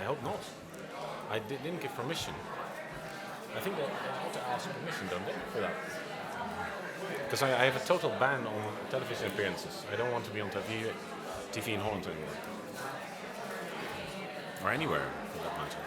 I hope not. I didn't give permission. I think they ought to ask permission, don't they, for that? Because I have a total ban on television appearances. I don't want to be on TV in Holland anymore. Or anywhere, for that matter.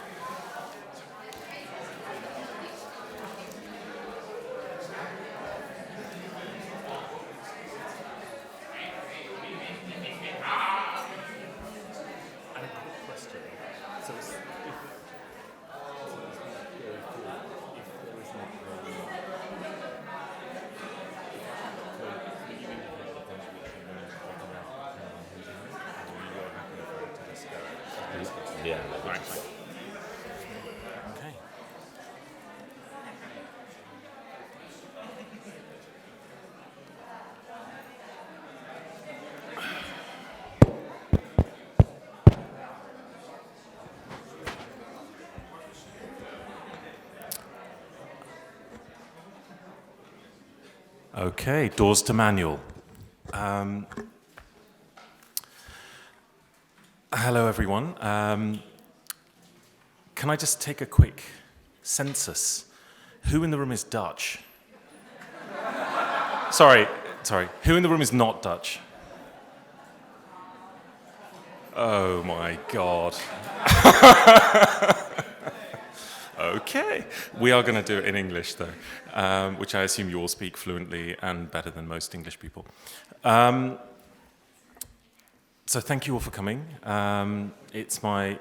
Yeah, right. Okay. Okay, doors to manual. Hello, everyone. Can I just take a quick census? Who in the room is Dutch? Sorry. Who in the room is not Dutch? Oh my God. Okay. We are going to do it in English, though, which I assume you all speak fluently and better than most English people. So thank you all for coming. It's my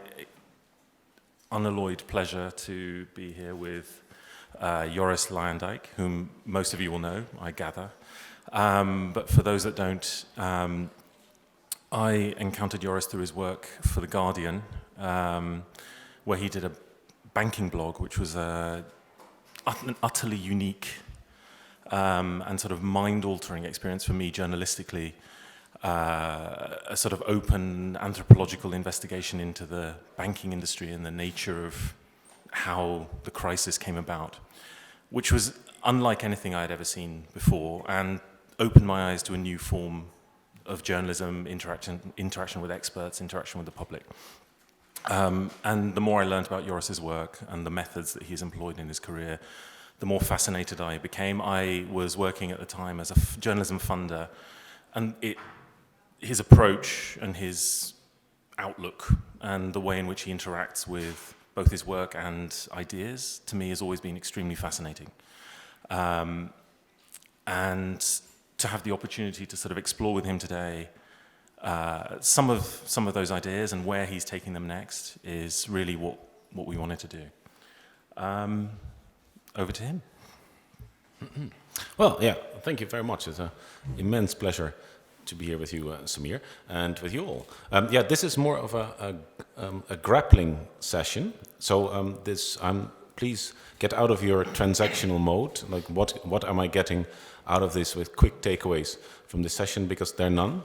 unalloyed pleasure to be here with Joris Luyendijk, whom most of you will know, I gather. But for those that don't, I encountered Joris through his work for The Guardian, where he did a banking blog, which was an utterly unique and sort of mind-altering experience for me journalistically. A sort of open anthropological investigation into the banking industry and the nature of how the crisis came about, which was unlike anything I had ever seen before and opened my eyes to a new form of journalism, interaction with experts, interaction with the public. And the more I learned about Joris's work and the methods that he's employed in his career, the more fascinated I became. I was working at the time as a journalism funder, and his approach and his outlook and the way in which he interacts with both his work and ideas, to me, has always been extremely fascinating. And to have the opportunity to sort of explore with him today some of those ideas and where he's taking them next is really what we wanted to do. Over to him. Well, yeah, thank you very much. It's an immense pleasure to be here with you, Sameer, and with you all. This is more of a grappling session. So please get out of your transactional mode. Like, what am I getting out of this with quick takeaways from this session? Because there are none.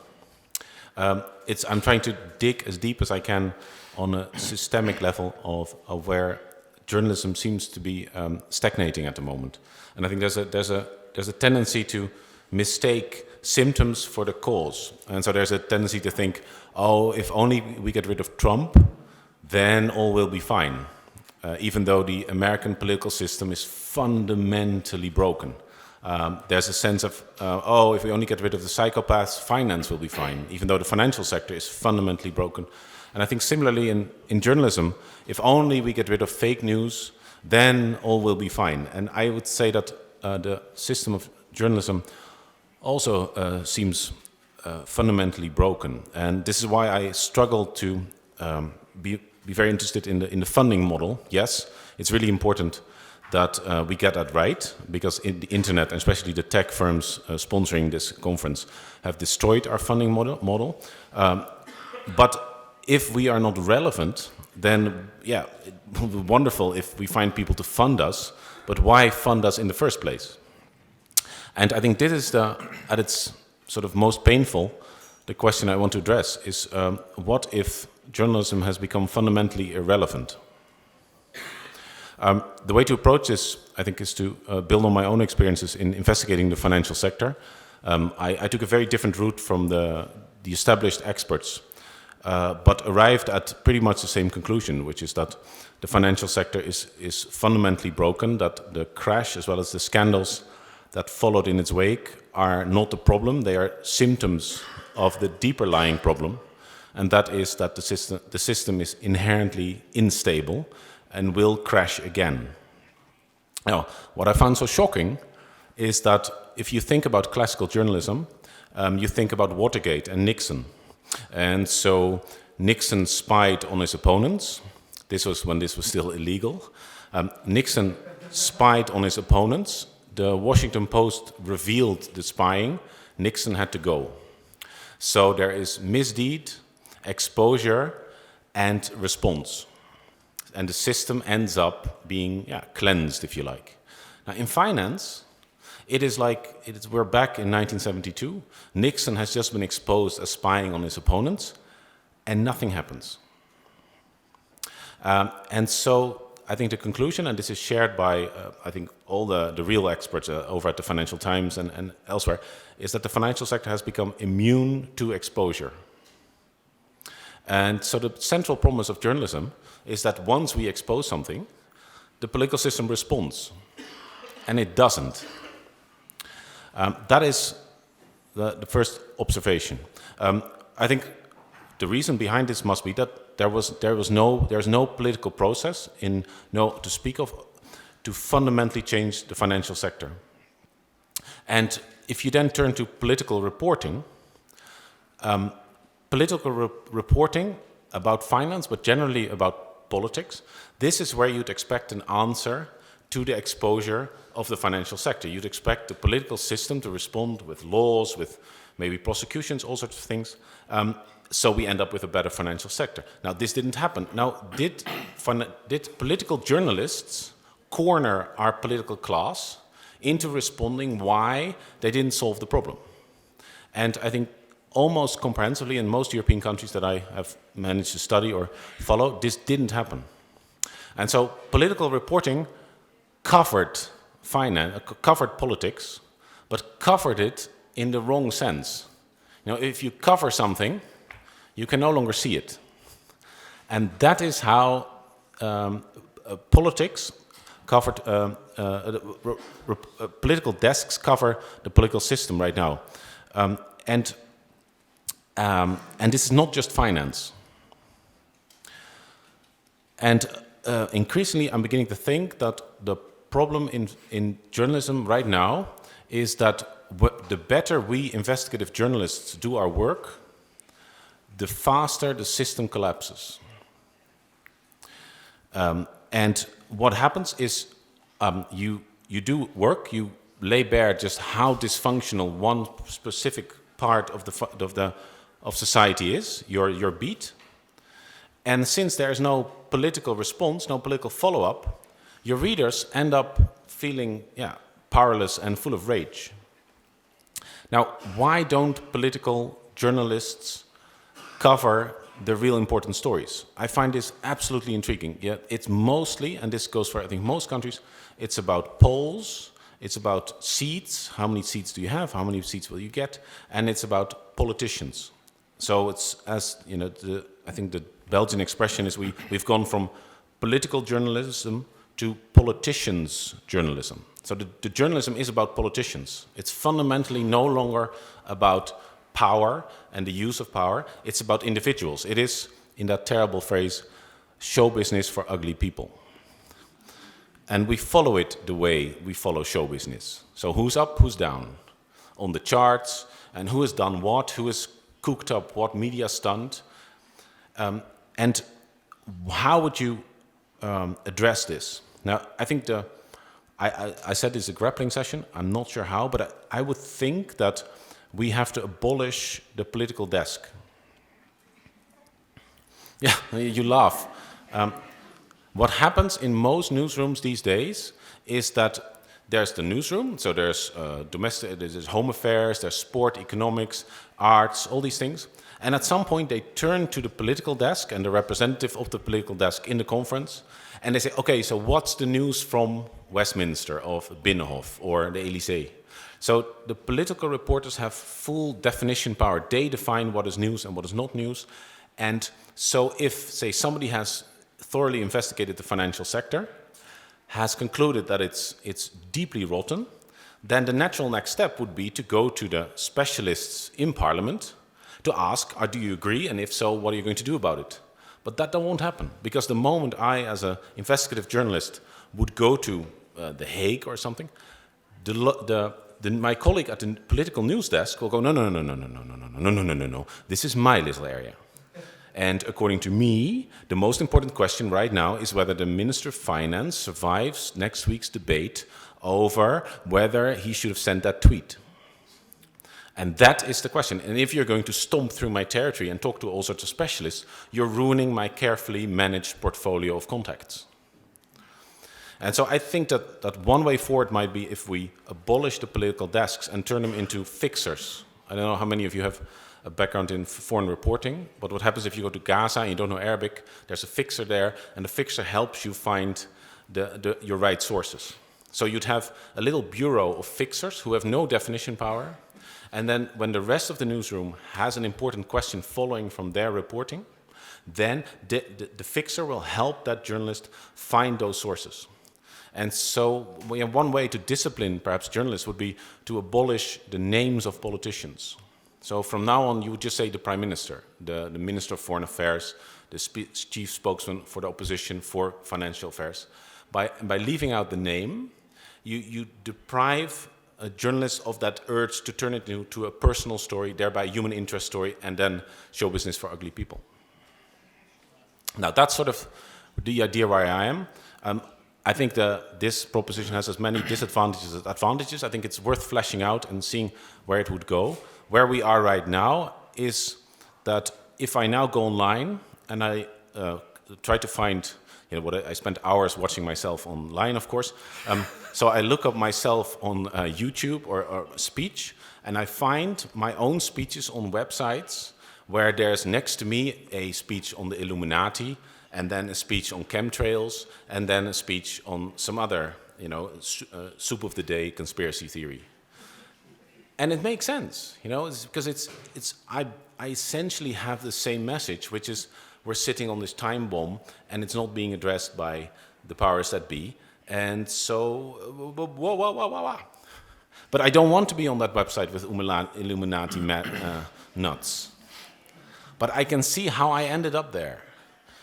I'm trying to dig as deep as I can on a systemic level of where journalism seems to be stagnating at the moment. And I think there's a tendency to mistake symptoms for the cause. And so there's a tendency to think, oh, if only we get rid of Trump, then all will be fine. Even though the American political system is fundamentally broken. There's a sense of, if we only get rid of the psychopaths, finance will be fine, even though the financial sector is fundamentally broken. And I think similarly in journalism, if only we get rid of fake news, then all will be fine. And I would say that the system of journalism also seems fundamentally broken. And this is why I struggle to be very interested in the funding model. Yes, it's really important that we get that right, because the internet, and especially the tech firms sponsoring this conference, have destroyed our funding model. But if we are not relevant, then it would be wonderful if we find people to fund us, but why fund us in the first place? And I think this is at its sort of most painful, the question I want to address is, what if journalism has become fundamentally irrelevant? The way to approach this, I think, is to build on my own experiences in investigating the financial sector. I took a very different route from the established experts. but arrived at pretty much the same conclusion, which is that the financial sector is fundamentally broken, that the crash as well as the scandals that followed in its wake are not the problem, they are symptoms of the deeper lying problem, and that is that the system is inherently unstable and will crash again. Now, what I found so shocking is that if you think about classical journalism, you think about Watergate and Nixon. And so Nixon spied on his opponents. This was when this was still illegal. Nixon spied on his opponents. The Washington Post revealed the spying. Nixon had to go. So there is misdeed, exposure, and response. And the system ends up being cleansed, if you like. Now, in finance, it is like we're back in 1972. Nixon has just been exposed as spying on his opponents, and nothing happens. And so I think the conclusion, and this is shared by, I think, all the real experts over at the Financial Times and elsewhere, is that the financial sector has become immune to exposure. And so the central promise of journalism is that once we expose something, the political system responds. And it doesn't. That is the first observation. I think the reason behind this must be that there's no political process to speak of to fundamentally change the financial sector. And if you then turn to political reporting, reporting about finance, but generally about politics, this is where you'd expect an answer to the exposure of the financial sector. You'd expect the political system to respond with laws, with maybe prosecutions, all sorts of things. So we end up with a better financial sector. Now, this didn't happen. Now, did political journalists corner our political class into responding why they didn't solve the problem? And I think almost comprehensively in most European countries that I have managed to study or follow, this didn't happen. And so political reporting covered finance, covered politics, but covered it in the wrong sense. You know, if you cover something, you can no longer see it. And that is how politics covered, political desks cover the political system right now. And this is not just finance. And increasingly, I'm beginning to think that the problem in journalism right now is that the better we investigative journalists do our work, the faster the system collapses. And what happens is you do work, you lay bare just how dysfunctional one specific part of society is, your beat. And since there's no political response, no political follow-up, your readers end up feeling powerless and full of rage. Now, why don't political journalists cover the real important stories? I find this absolutely intriguing. Yeah, it's mostly, and this goes for I think most countries, it's about polls, it's about seats, how many seats do you have, how many seats will you get, and it's about politicians. So it's, as you know, I think the Belgian expression is we've gone from political journalism to politicians' journalism. So the journalism is about politicians. It's fundamentally no longer about power and the use of power. It's about individuals. It is, in that terrible phrase, show business for ugly people. And we follow it the way we follow show business. So who's up, who's down on the charts, and who has done what, who has cooked up what media stunt. And how would you address this? Now, I think I said this is a grappling session. I'm not sure how, but I would think that we have to abolish the political desk. Yeah, you laugh. What happens in most newsrooms these days is that there's the newsroom, so there's there's home affairs, there's sport, economics, arts, all these things. And at some point they turn to the political desk and the representative of the political desk in the conference, and they say, okay, so what's the news from Westminster, of Binnenhof, or the Élysée? So the political reporters have full definition power. They define what is news and what is not news. And so if, say, somebody has thoroughly investigated the financial sector, has concluded that it's deeply rotten, then the natural next step would be to go to the specialists in Parliament to ask, do you agree? And if so, what are you going to do about it? But that won't happen, because the moment I, as an investigative journalist, would go to The Hague or something, my colleague at the political news desk will go, no, this is my little area. And according to me, the most important question right now is whether the Minister of Finance survives next week's debate over whether he should have sent that tweet. And that is the question. And if you're going to stomp through my territory and talk to all sorts of specialists, you're ruining my carefully managed portfolio of contacts. And so I think that one way forward might be if we abolish the political desks and turn them into fixers. I don't know how many of you have a background in foreign reporting, but what happens if you go to Gaza and you don't know Arabic, there's a fixer there, and the fixer helps you find your right sources. So you'd have a little bureau of fixers who have no definition power, and then when the rest of the newsroom has an important question following from their reporting, then the fixer will help that journalist find those sources. And so one way to discipline perhaps journalists would be to abolish the names of politicians. So from now on, you would just say the Prime Minister, the Minister of Foreign Affairs, the chief spokesman for the opposition for financial affairs. By leaving out the name, you deprive a journalist of that urge to turn it into a personal story, thereby a human interest story, and then show business for ugly people. Now, that's sort of the idea where I am. I think this proposition has as many disadvantages as advantages. I think it's worth fleshing out and seeing where it would go. Where we are right now is that if I now go online and I try to find, I spent hours watching myself online, of course. So I look up myself on YouTube or speech, and I find my own speeches on websites where there's next to me a speech on the Illuminati, and then a speech on chemtrails, and then a speech on some other, soup of the day conspiracy theory. And it makes sense, because I essentially have the same message, which is we're sitting on this time bomb, and it's not being addressed by the powers that be. And so, whoa. But I don't want to be on that website with Illuminati nuts. But I can see how I ended up there.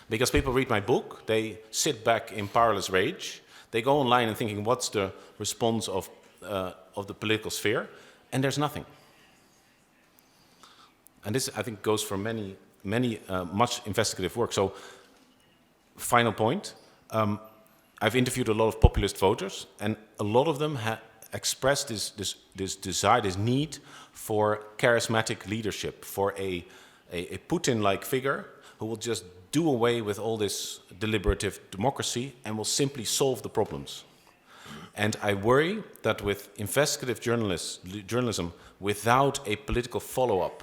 Because people read my book, they sit back in powerless rage, they go online and thinking, what's the response of the political sphere? And there's nothing. And this, I think, goes for much investigative work. So, final point, I've interviewed a lot of populist voters, and a lot of them expressed this desire, this need for charismatic leadership, for a Putin-like figure who will just do away with all this deliberative democracy and will simply solve the problems. And I worry that with investigative journalism, without a political follow-up,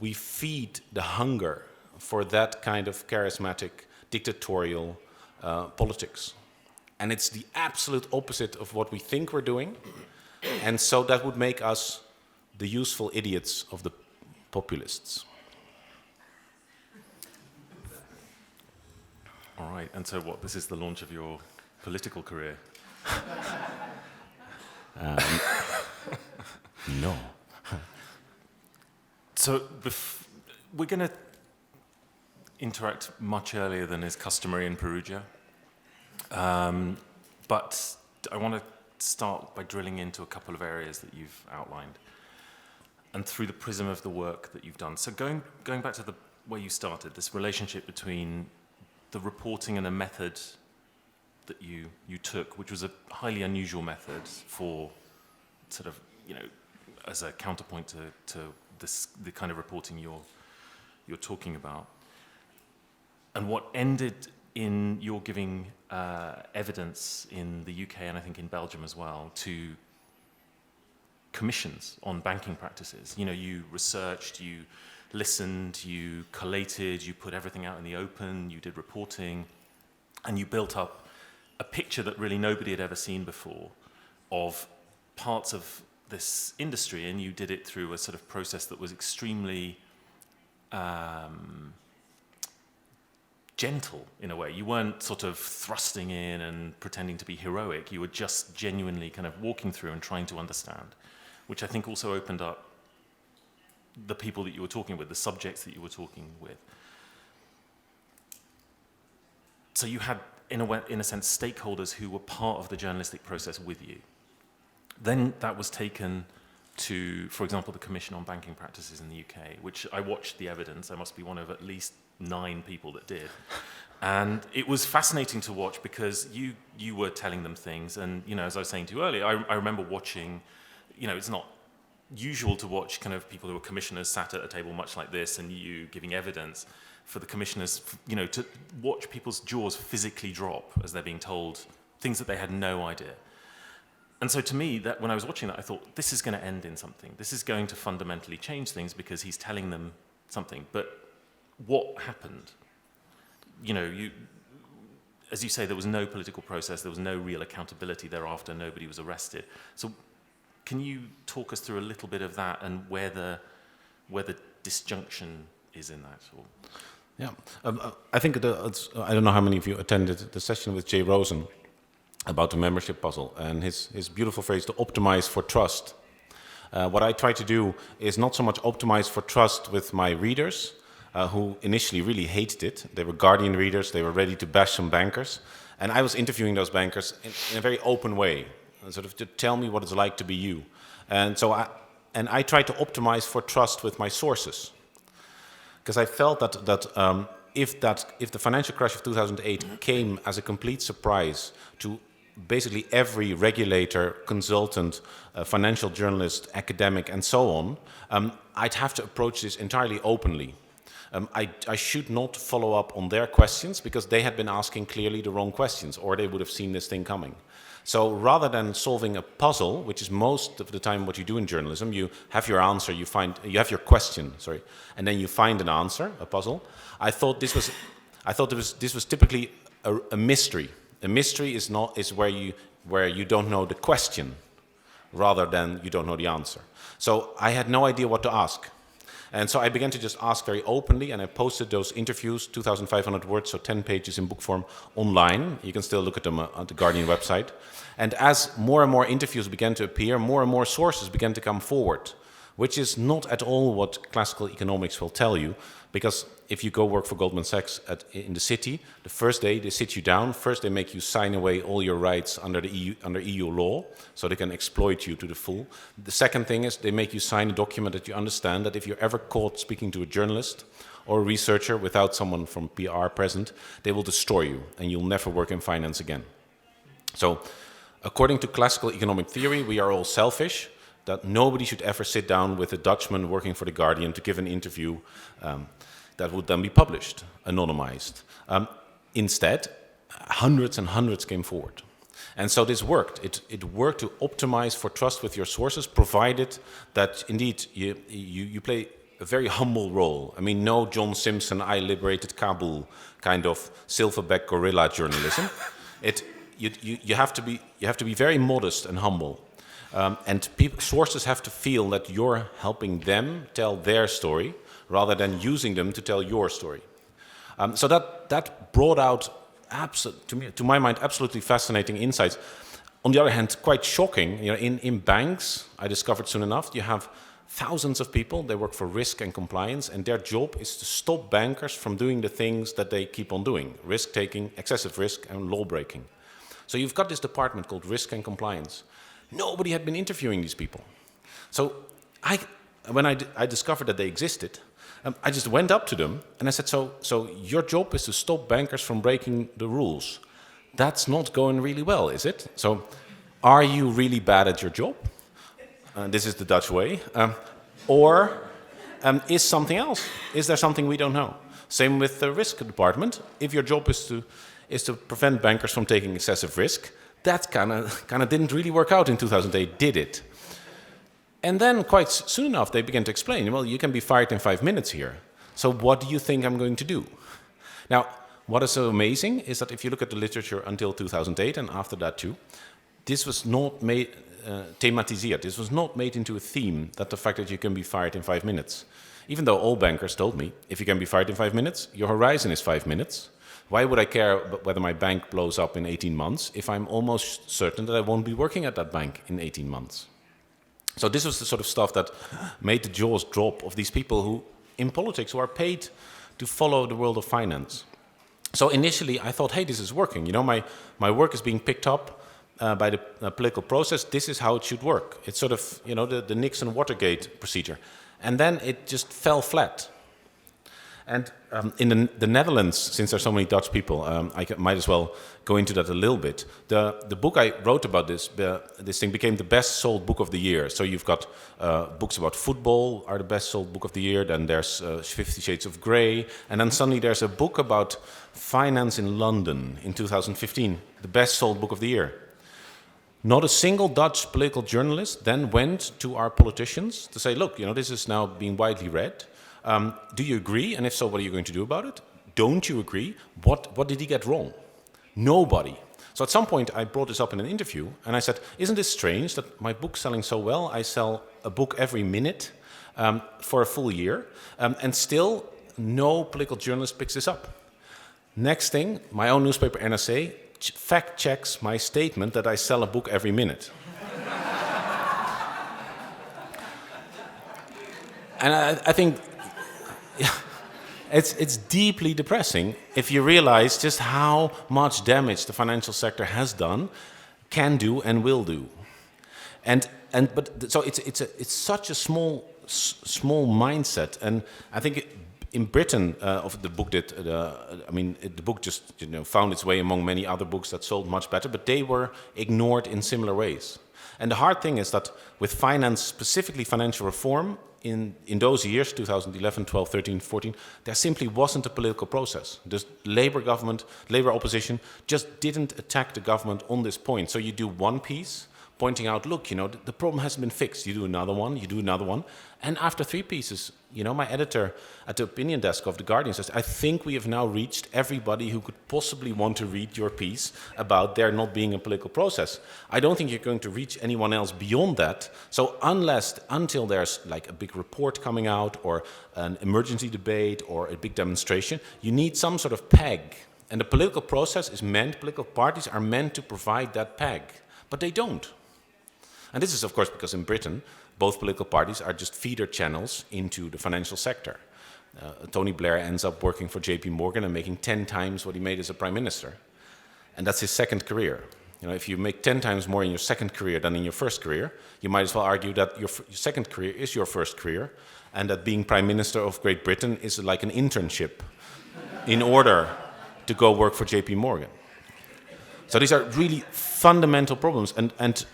we feed the hunger for that kind of charismatic, dictatorial politics. And it's the absolute opposite of what we think we're doing. And so that would make us the useful idiots of the populists. All right, and so what, this is the launch of your political career? No. So we're going to interact much earlier than is customary in Perugia. But I want to start by drilling into a couple of areas that you've outlined, and through the prism of the work that you've done. So going back to the where you started, this relationship between the reporting and the method that you took, which was a highly unusual method for sort of, as a counterpoint to the kind of reporting you're talking about, and what ended in your giving evidence in the UK and I think in Belgium as well to commissions on banking practices. You researched, you listened, you collated, you put everything out in the open, you did reporting, and you built up a picture that really nobody had ever seen before of parts of this industry, and you did it through a sort of process that was extremely gentle in a way. You weren't sort of thrusting in and pretending to be heroic. You were just genuinely kind of walking through and trying to understand, which I think also opened up the people that you were talking with, the subjects that you were talking with. So you had, in a sense, stakeholders who were part of the journalistic process with you. Then that was taken to, for example, the Commission on Banking Practices in the UK, which I watched the evidence. I must be one of at least 9 people that did. And it was fascinating to watch because you were telling them things. And, you know, as I was saying to you earlier, I remember watching, you know, it's not usual to watch kind of people who are commissioners sat at a table much like this and you giving evidence. For the commissioners, you know, to watch people's jaws physically drop as they're being told things that they had no idea. And so to me, that when I was watching that, I thought, this is going to end in something. This is going to fundamentally change things because he's telling them something. But what happened? You know, as you say, there was no political process. There was no real accountability thereafter. Nobody was arrested. So can you talk us through a little bit of that and where the disjunction is in that? Or? Yeah, I think I don't know how many of you attended the session with Jay Rosen about the membership puzzle and his beautiful phrase, to optimize for trust. What I try to do is not so much optimize for trust with my readers, who initially really hated it. They were Guardian readers, they were ready to bash some bankers. And I was interviewing those bankers in a very open way, sort of to tell me what it's like to be you. And so I try to optimize for trust with my sources. Because I felt that if the financial crash of 2008 came as a complete surprise to basically every regulator, consultant, financial journalist, academic, and so on, I'd have to approach this entirely openly. I should not follow up on their questions because they had been asking clearly the wrong questions, or they would have seen this thing coming. So rather than solving a puzzle, which is most of the time what you do in journalism, you have your answer, you have your question, and then you find an answer, a puzzle. I thought this was typically a mystery. A mystery is where you don't know the question, rather than you don't know the answer. So I had no idea what to ask. And so I began to just ask very openly, and I posted those interviews, 2,500 words, so 10 pages in book form, online. You can still look at them on the Guardian website. And as more and more interviews began to appear, more and more sources began to come forward, which is not at all what classical economics will tell you, because if you go work for Goldman Sachs in the city, the first day they sit you down. First they make you sign away all your rights under EU law, so they can exploit you to the full. The second thing is they make you sign a document that you understand that if you're ever caught speaking to a journalist or a researcher without someone from PR present, they will destroy you and you'll never work in finance again. So according to classical economic theory, we are all selfish, that nobody should ever sit down with a Dutchman working for The Guardian to give an interview that would then be published, anonymized. Instead, hundreds and hundreds came forward. And so this worked. It worked to optimize for trust with your sources, provided that indeed you play a very humble role. I mean, no John Simpson, I liberated Kabul kind of silverback guerrilla journalism. You have to be very modest and humble. And sources have to feel that you're helping them tell their story rather than using them to tell your story. So that brought out, to my mind, absolutely fascinating insights. On the other hand, quite shocking. You know, in banks, I discovered soon enough, you have thousands of people. They work for risk and compliance, and their job is to stop bankers from doing the things that they keep on doing: risk-taking, excessive risk, and law-breaking. So you've got this department called Risk and Compliance. Nobody had been interviewing these people. So when I discovered that they existed, I just went up to them and I said, so your job is to stop bankers from breaking the rules. That's not going really well, is it? So are you really bad at your job? This is the Dutch way. Or is something else? Is there something we don't know? Same with the risk department. If your job is to prevent bankers from taking excessive risk, that kind of didn't really work out in 2008, did it? And then quite soon enough, they began to explain, well, you can be fired in 5 minutes here. So what do you think I'm going to do? Now, what is so amazing is that if you look at the literature until 2008 and after that too, this was not made, thematiseerd. This was not made into a theme, that the fact that you can be fired in 5 minutes. Even though all bankers told me, if you can be fired in 5 minutes, your horizon is 5 minutes. Why would I care whether my bank blows up in 18 months if I'm almost certain that I won't be working at that bank in 18 months? So this was the sort of stuff that made the jaws drop of these people who, in politics, who are paid to follow the world of finance. So initially I thought, hey, this is working. You know, my work is being picked up by the political process. This is how it should work. It's sort of, you know, the Nixon-Watergate procedure. And then it just fell flat. And in the Netherlands, since there's so many Dutch people, might as well go into that a little bit. The book I wrote about this thing became the best sold book of the year. So you've got books about football are the best sold book of the year. Then there's 50 Shades of Grey. And then suddenly there's a book about finance in London in 2015, the best sold book of the year. Not a single Dutch political journalist then went to our politicians to say, look, you know, this is now being widely read. Do you agree? And if so, what are you going to do about it? Don't you agree? What did he get wrong? Nobody. So at some point I brought this up in an interview and I said, isn't this strange that my book's selling so well? I sell a book every minute for a full year and still no political journalist picks this up. Next thing, my own newspaper NRC fact checks my statement that I sell a book every minute. And I think it's deeply depressing if you realize just how much damage the financial sector has done, can do, and will do. So it's such a small mindset, and I think in Britain, the book the book just found its way among many other books that sold much better, but they were ignored in similar ways. And the hard thing is that with finance, specifically financial reform, in those years, 2011, 12, 13, 14, there simply wasn't a political process. The Labour opposition just didn't attack the government on this point. So you do one piece, pointing out, look, the problem hasn't been fixed. You do another one, and after 3 pieces, my editor at the opinion desk of The Guardian says, I think we have now reached everybody who could possibly want to read your piece about there not being a political process. I don't think you're going to reach anyone else beyond that. So until there's like a big report coming out or an emergency debate or a big demonstration, you need some sort of peg. And the political process political parties are meant to provide that peg, but they don't. And this is, of course, because in Britain, both political parties are just feeder channels into the financial sector. Tony Blair ends up working for JP Morgan and making 10 times what he made as a prime minister. And that's his second career. If you make 10 times more in your second career than in your first career, you might as well argue that your second career is your first career, and that being prime minister of Great Britain is like an internship in order to go work for JP Morgan. So these are really fundamental problems, and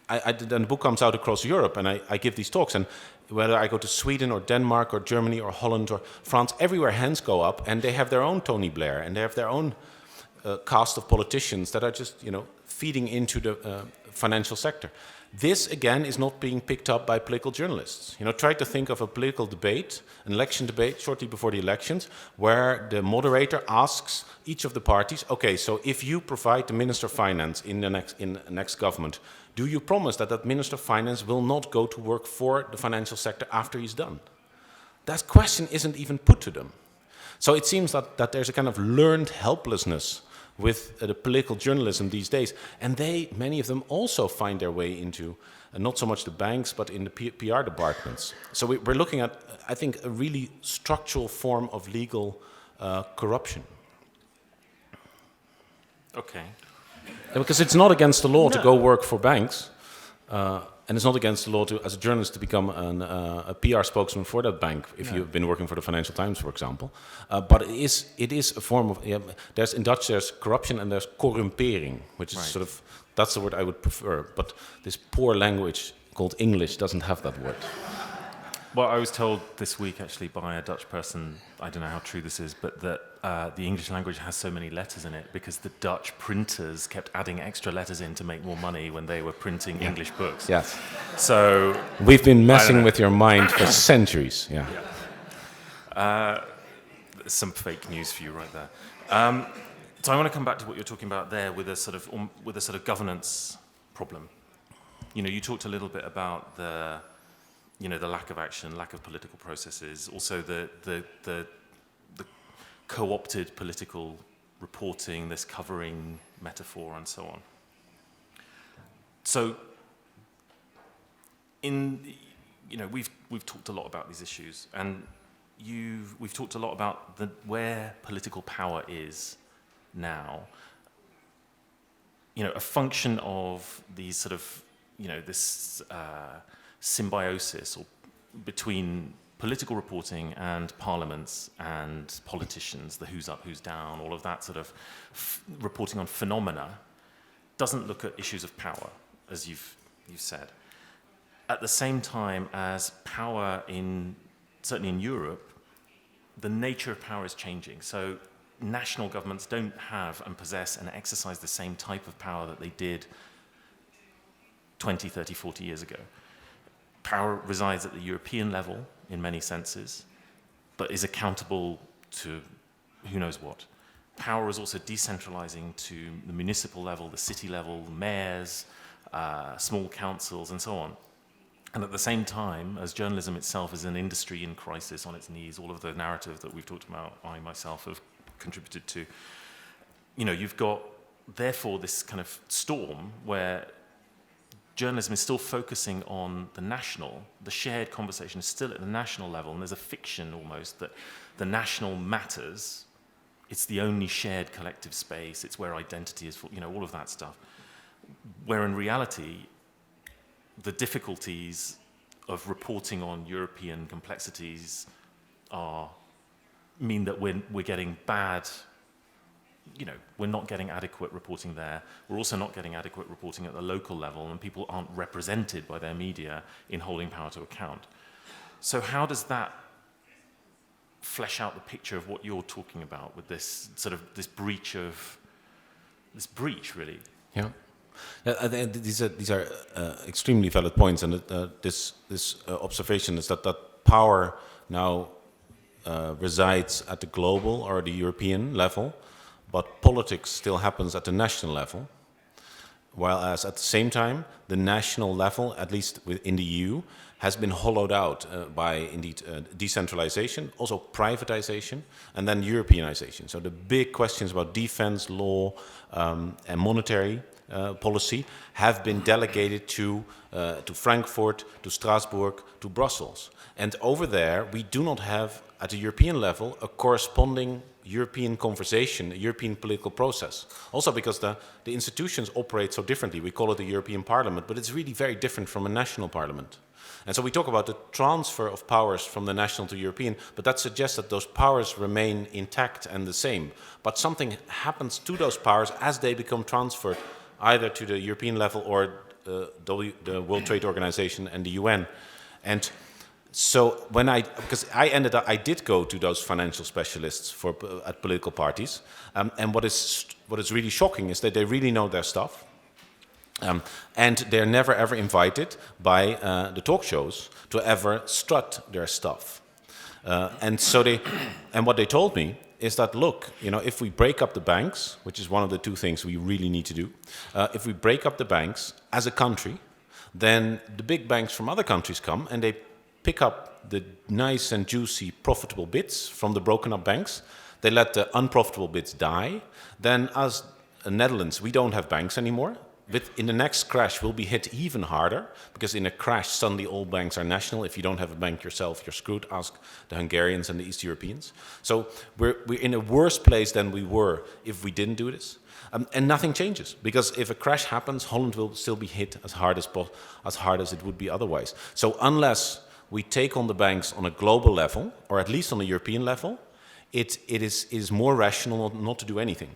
the book comes out across Europe, and I give these talks, and whether I go to Sweden or Denmark or Germany or Holland or France, everywhere hands go up, and they have their own Tony Blair, and they have their own cast of politicians that are just, feeding into the financial sector. This, again, is not being picked up by political journalists. Try to think of a political debate, an election debate shortly before the elections, where the moderator asks each of the parties, okay, so if you provide the Minister of Finance in the next government, do you promise that Minister of Finance will not go to work for the financial sector after he's done? That question isn't even put to them. So it seems that there's a kind of learned helplessness with the political journalism these days. And many of them also find their way into not so much the banks, but in the PR departments. So we're looking at, I think, a really structural form of legal corruption. Okay. Because it's not against the law to go work for banks, and it's not against the law as a journalist to become a PR spokesman for that bank if you've been working for the Financial Times, for example. But it is a form of, in Dutch there's corruption and there's corrumpering, which is sort of, that's the word I would prefer. But this poor language called English doesn't have that word. Well, I was told this week, actually, by a Dutch person, I don't know how true this is, but that the English language has so many letters in it because the Dutch printers kept adding extra letters in to make more money when they were printing English books. Yes. So we've been messing with your mind for centuries. Some fake news for you right there. So I want to come back to what you're talking about there with a sort of governance problem. You talked a little bit about the lack of action, lack of political processes, also the co-opted political reporting, this covering metaphor, and so on. So, we've talked a lot about these issues, and we've talked a lot about where political power is now. A function of these sort of, this symbiosis between political reporting and parliaments and politicians, the who's up, who's down, all of that sort of reporting on phenomena, doesn't look at issues of power, as you've said. At the same time as power certainly in Europe, the nature of power is changing. So national governments don't have and possess and exercise the same type of power that they did 20, 30, 40 years ago. Power resides at the European level in many senses, but is accountable to who knows what. Power is also decentralizing to the municipal level, the city level, mayors, small councils, and so on. And at the same time, as journalism itself is an industry in crisis, on its knees, all of the narrative that we've talked about, I myself have contributed to, you've got, therefore, this kind of storm where journalism is still focusing on the shared conversation is still at the national level, and there's a fiction almost that the national matters. It's the only shared collective space, it's where identity is, all of that stuff. Where in reality, the difficulties of reporting on European complexities mean that we're getting bad, we're not getting adequate reporting there. We're also not getting adequate reporting at the local level, and people aren't represented by their media in holding power to account. So how does that flesh out the picture of what you're talking about with this sort of this breach, really? Yeah. These are extremely valid points, and this observation is that power now resides at the global or the European level, but politics still happens at the national level, whereas at the same time the national level, at least within the EU, has been hollowed out by indeed decentralization, also privatization, and then Europeanization. So the big questions about defense, law, and monetary policy have been delegated to Frankfurt, to Strasbourg, to Brussels. And over there, we do not have, at the European level, a corresponding European conversation, a European political process. Also because the institutions operate so differently. We call it the European Parliament, but it's really very different from a national parliament. And so we talk about the transfer of powers from the national to European, but that suggests that those powers remain intact and the same. But something happens to those powers as they become transferred either to the European level or the World Trade Organization and the UN. And so because I did go to those financial specialists at political parties, and what is really shocking is that they really know their stuff, and they're never ever invited by the talk shows to ever strut their stuff. And what they told me is that, look, if we break up the banks, which is one of the two things we really need to do, if we break up the banks as a country, then the big banks from other countries come and they pick up the nice and juicy profitable bits from the broken up banks. They let the unprofitable bits die. Then as the Netherlands, we don't have banks anymore. But in the next crash, we'll be hit even harder, because in a crash, suddenly all banks are national. If you don't have a bank yourself, you're screwed. Ask the Hungarians and the East Europeans. So we're in a worse place than we were if we didn't do this. And nothing changes, because if a crash happens, Holland will still be hit as hard as it would be otherwise. So unless we take on the banks on a global level, or at least on a European level, it is more rational not to do anything.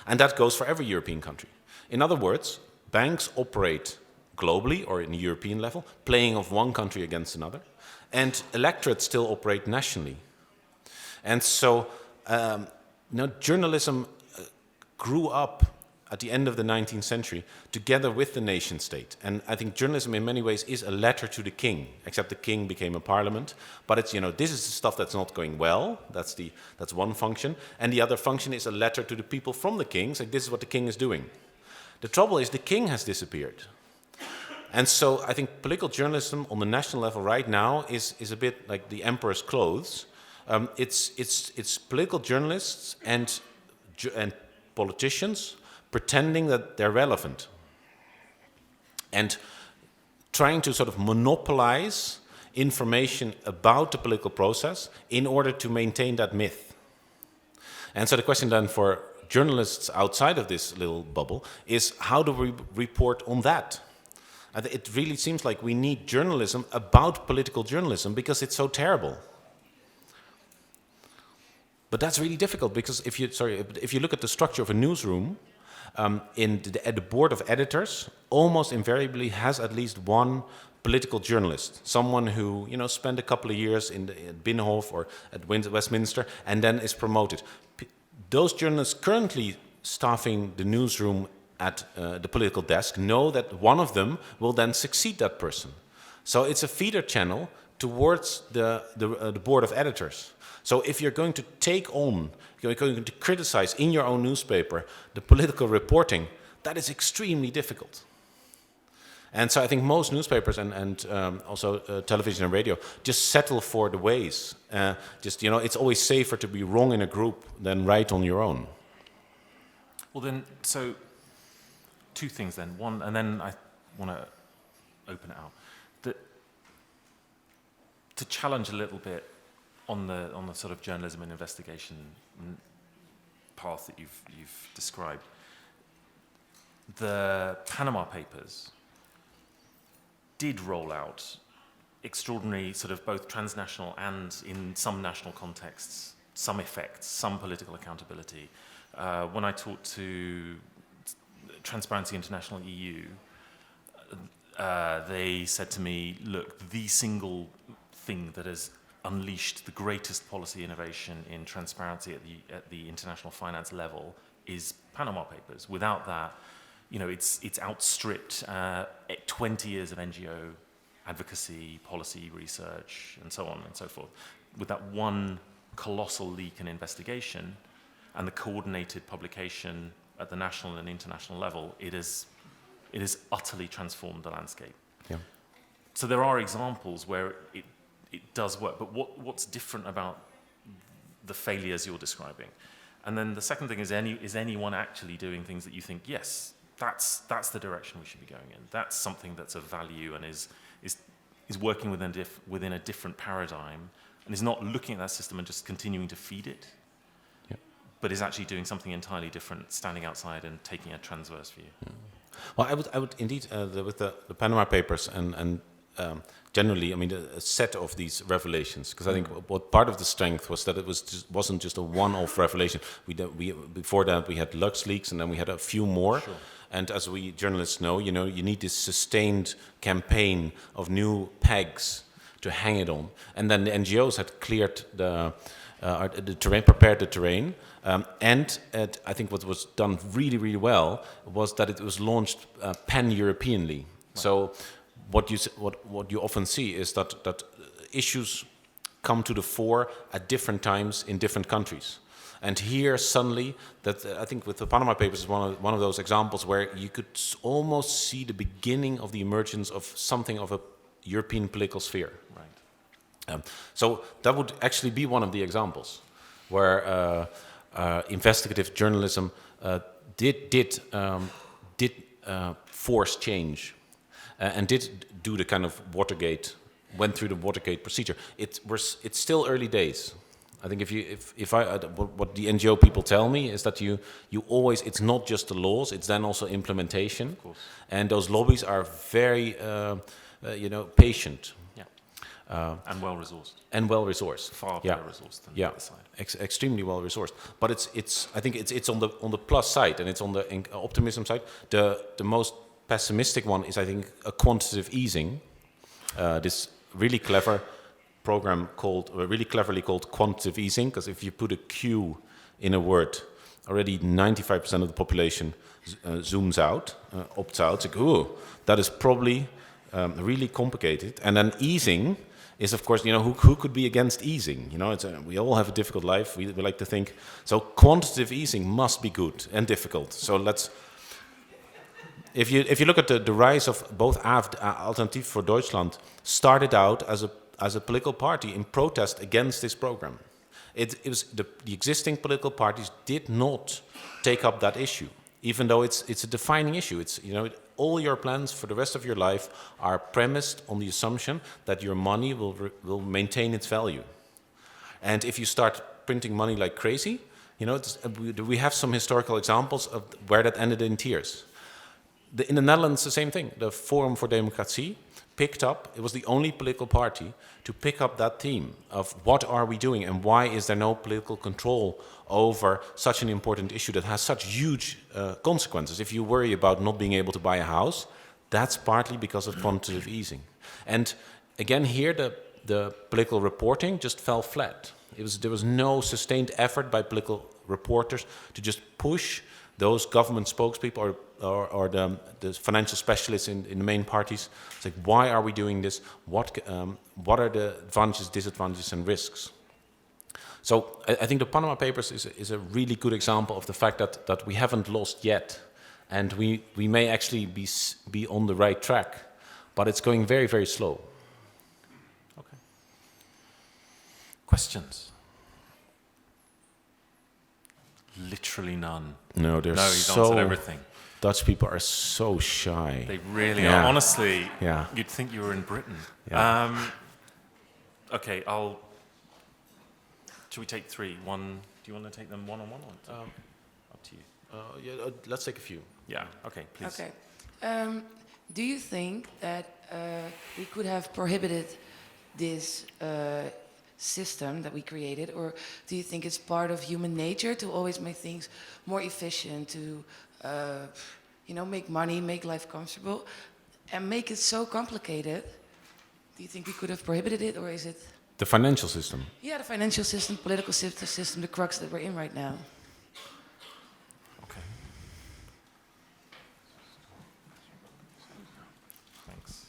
And that goes for every European country. In other words, banks operate globally or in the European level, playing off one country against another, and electorates still operate nationally. And so journalism grew up at the end of the 19th century together with the nation state. And I think journalism in many ways is a letter to the king, except the king became a parliament. But it's, this is the stuff that's not going well. That's one function. And the other function is a letter to the people from the king, like this is what the king is doing. The trouble is the king has disappeared. And so I think political journalism on the national level right now is a bit like the emperor's clothes. It's political journalists and and politicians pretending that they're relevant and trying to sort of monopolize information about the political process in order to maintain that myth. And so the question then for journalists outside of this little bubble is, how do we report on that? And it really seems like we need journalism about political journalism because it's so terrible. But that's really difficult because if you look at the structure of a newsroom, at the board of editors, almost invariably has at least one political journalist, someone who spent a couple of years at Binnenhof or at Westminster and then is promoted. Those journalists currently staffing the newsroom at the political desk know that one of them will then succeed that person. So it's a feeder channel towards the board of editors. So if you're going to you're going to criticize in your own newspaper the political reporting, that is extremely difficult. And so I think most newspapers and also television and radio just settle for the ways. It's always safer to be wrong in a group than right on your own. Well then, so two things then. One, and then I want to open it out. To challenge a little bit on the sort of journalism and investigation path that you've described. The Panama Papers did roll out extraordinary sort of both transnational and in some national contexts, some effects, some political accountability. When I talked to Transparency International EU, they said to me, look, the single thing that has unleashed the greatest policy innovation in transparency at the international finance level is Panama Papers. Without that, it's outstripped 20 years of NGO advocacy, policy research, and so on and so forth. With that one colossal leak and investigation and the coordinated publication at the national and international level, it has utterly transformed the landscape. Yeah. So there are examples where it does work, but what's different about the failures you're describing? And then the second thing is anyone actually doing things that you think, yes, that's the direction we should be going in. That's something that's of value and is working within a different paradigm and is not looking at that system and just continuing to feed it, but is actually doing something entirely different, standing outside and taking a transverse view. Yeah. Well, I would indeed, with the Panama Papers and generally, I mean, a set of these revelations, because I think what part of the strength was that it wasn't just a one-off revelation. Before that we had LuxLeaks, and then we had a few more. Sure. And as we journalists know, you need this sustained campaign of new pegs to hang it on. And then the NGOs had cleared the terrain, prepared the terrain. And I think what was done really, really well was that it was launched pan-Europeanly. Right. So what you often see is that issues come to the fore at different times in different countries. And here suddenly, that I think with the Panama Papers is one of those examples where you could almost see the beginning of the emergence of something of a European political sphere. Right. So that would actually be one of the examples where investigative journalism did force change and did do the kind of Watergate, went through the Watergate procedure. It's still early days. I think what the NGO people tell me is that you always, it's not just the laws, it's then also implementation. Of course. And those lobbies are very patient. Yeah. And well resourced. And well resourced. Far better resourced than the other side. Extremely well resourced. But I think it's on the plus side, and it's on the optimism side. The most pessimistic one is, I think, a quantitative easing. This really clever program really cleverly called quantitative easing, because if you put a Q in a word, already 95% of the population zooms out, opts out. It's like, ooh, that is probably really complicated. And then easing is, of course, who could be against easing? We all have a difficult life. We like to think. So quantitative easing must be good and difficult. So if you look at the rise of both Alternative for Deutschland, started out as a political party in protest against this program. It was the existing political parties did not take up that issue, even though it's a defining issue. It's, you know, all your plans for the rest of your life are premised on the assumption that your money will maintain its value. And if you start printing money like crazy, you know, we have some historical examples of where that ended in tears. In the Netherlands, the same thing. The Forum for Democratie picked up, it was the only political party to pick up that theme of what are we doing and why is there no political control over such an important issue that has such huge consequences. If you worry about not being able to buy a house, that's partly because of quantitative easing. And again, here the political reporting just fell flat. There was no sustained effort by political reporters to just push those government spokespeople or the financial specialists in the main parties. It's like, why are we doing this? What are the advantages, disadvantages, and risks? So I think the Panama Papers is a really good example of the fact that we haven't lost yet, and we may actually be on the right track, but it's going very, very slow. Okay. Questions? Literally none. No, there's he's answered everything. Dutch people are so shy. They really are. Honestly, yeah. You'd think you were in Britain. Yeah. Okay, should we take three? One. Do you want to take them one-on-one? Up to you. Let's take a few. Yeah. Okay, please. Okay. Do you think that we could have prohibited this system that we created, or do you think it's part of human nature to always make things more efficient, to make money, make life comfortable, and make it so complicated? Do you think we could have prohibited it, or is it the financial system? Yeah, the financial system, political system, the crux that we're in right now. Okay. Thanks.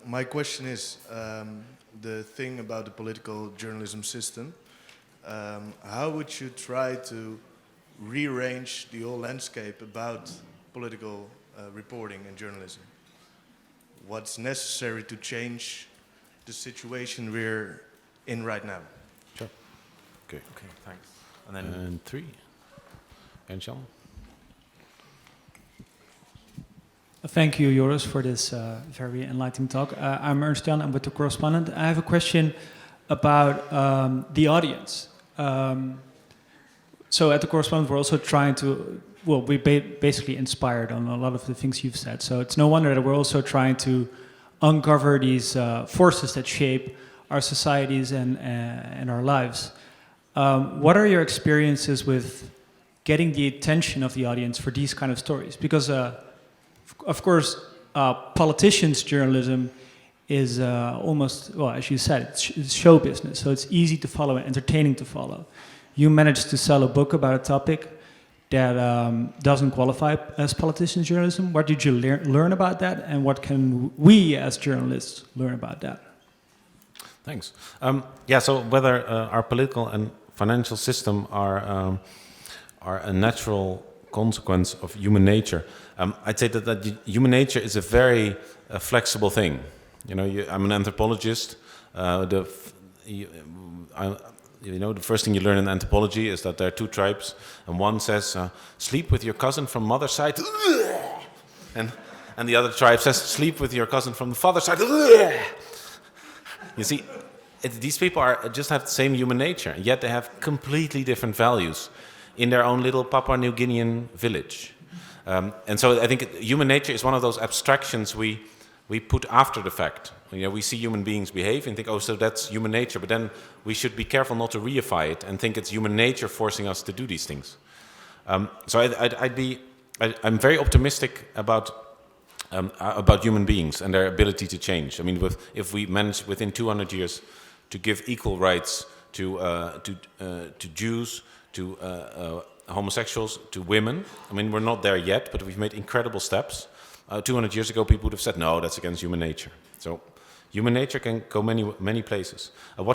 My question is the thing about the political journalism system. How would you try to rearrange the whole landscape about political reporting and journalism? What's necessary to change the situation we're in right now? Sure. Okay. Okay, thanks. And then and three. And Sean? Thank you, Joris, for this very enlightening talk. I'm Ernst Jan, I'm with The Correspondent. I have a question about the audience. So at The Correspondent, we're also trying to, we basically inspired on a lot of the things you've said. So it's no wonder that we're also trying to uncover these forces that shape our societies and our lives. What are your experiences with getting the attention of the audience for these kind of stories? Because of course, politicians' journalism is almost, as you said, it's show business. So it's easy to follow and entertaining to follow. You managed to sell a book about a topic that doesn't qualify as politicians' journalism. What did you learn about that? And what can we as journalists learn about that? Thanks. So whether our political and financial system are a natural consequence of human nature, I'd say that human nature is a very flexible thing. I'm an anthropologist. The first thing you learn in anthropology is that there are two tribes, and one says, sleep with your cousin from mother's side, and the other tribe says, sleep with your cousin from the father's side. You see, these people just have the same human nature, yet they have completely different values in their own little Papua New Guinean village. And so I think human nature is one of those abstractions we put after the fact. We see human beings behave and think, oh, so that's human nature. But then we should be careful not to reify it and think it's human nature forcing us to do these things. So I'm very optimistic about human beings and their ability to change. I mean, if we manage within 200 years to give equal rights to Jews, to homosexuals, to women. I mean, we're not there yet, but we've made incredible steps. 200 years ago, people would have said, no, that's against human nature. So human nature can go many places. How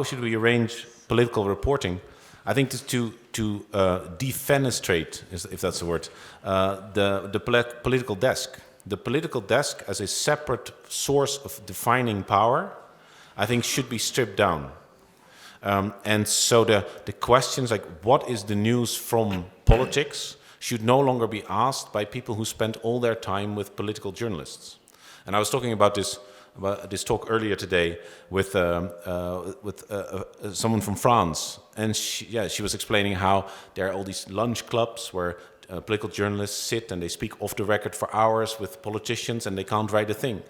should we arrange political reporting? I think to defenestrate, if that's the word, the political desk. The political desk as a separate source of defining power I think should be stripped down. And so the questions like what is the news from politics should no longer be asked by people who spend all their time with political journalists. And I was talking about this talk earlier today with someone from France, and she was explaining how there are all these lunch clubs where political journalists sit and they speak off the record for hours with politicians and they can't write a thing.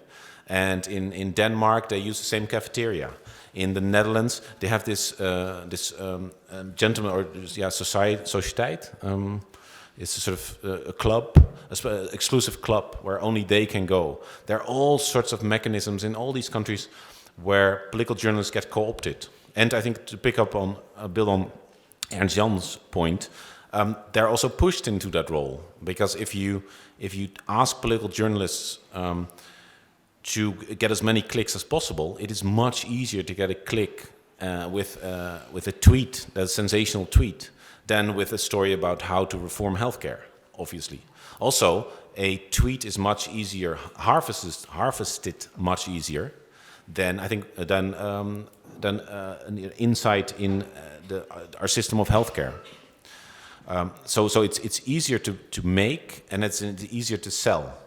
And in Denmark they use the same cafeteria. In the Netherlands they have this gentleman or society. It's a sort of a club, an exclusive club where only they can go. There are all sorts of mechanisms in all these countries where political journalists get co-opted. And I think to pick up on, build on Ernst Jan's point, they're also pushed into that role. Because if you ask political journalists to get as many clicks as possible, it is much easier to get a click with a tweet, a sensational tweet, than with a story about how to reform healthcare, obviously. Also, a tweet is much easier, harvested much easier than I think than an insight in our system of healthcare. So it's easier to make and it's easier to sell.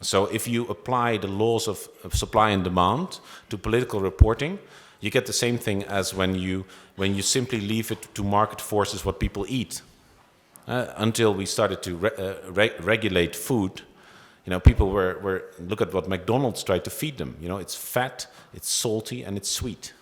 So if you apply the laws of supply and demand to political reporting, you get the same thing as when you simply leave it to market forces what people eat. Until we started to regulate food, people were look at what McDonald's tried to feed them. It's fat, it's salty, and it's sweet.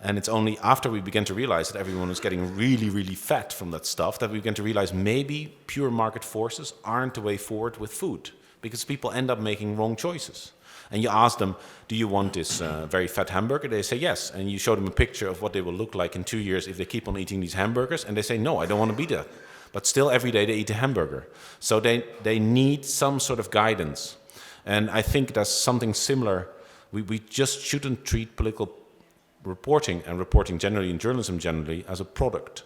And it's only after we began to realize that everyone was getting really, really fat from that stuff that we began to realize maybe pure market forces aren't the way forward with food, because people end up making wrong choices. And you ask them, do you want this very fat hamburger? They say yes. And you show them a picture of what they will look like in 2 years if they keep on eating these hamburgers. And they say, no, I don't want to be that. But still every day they eat a hamburger. So they need some sort of guidance. And I think that's something similar. We just shouldn't treat political reporting and reporting generally and journalism generally as a product.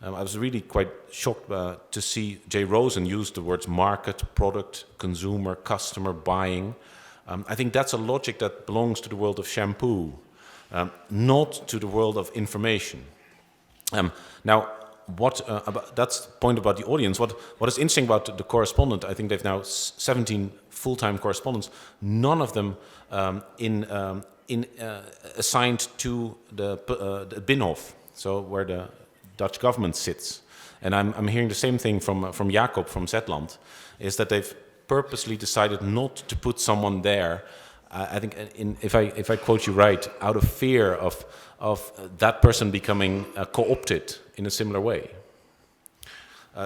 I was really quite shocked to see Jay Rosen use the words market, product, consumer, customer, buying. I think that's a logic that belongs to the world of shampoo, not to the world of information. Now, that's the point about the audience. What is interesting about the correspondent, I think they've now 17 full-time correspondents, none of them assigned to the Binnenhof, so where the Dutch government sits. And I'm hearing the same thing from Jacob from Zetland, is that they've purposely decided not to put someone there. I think, if I quote you right, out of fear of that person becoming co-opted in a similar way.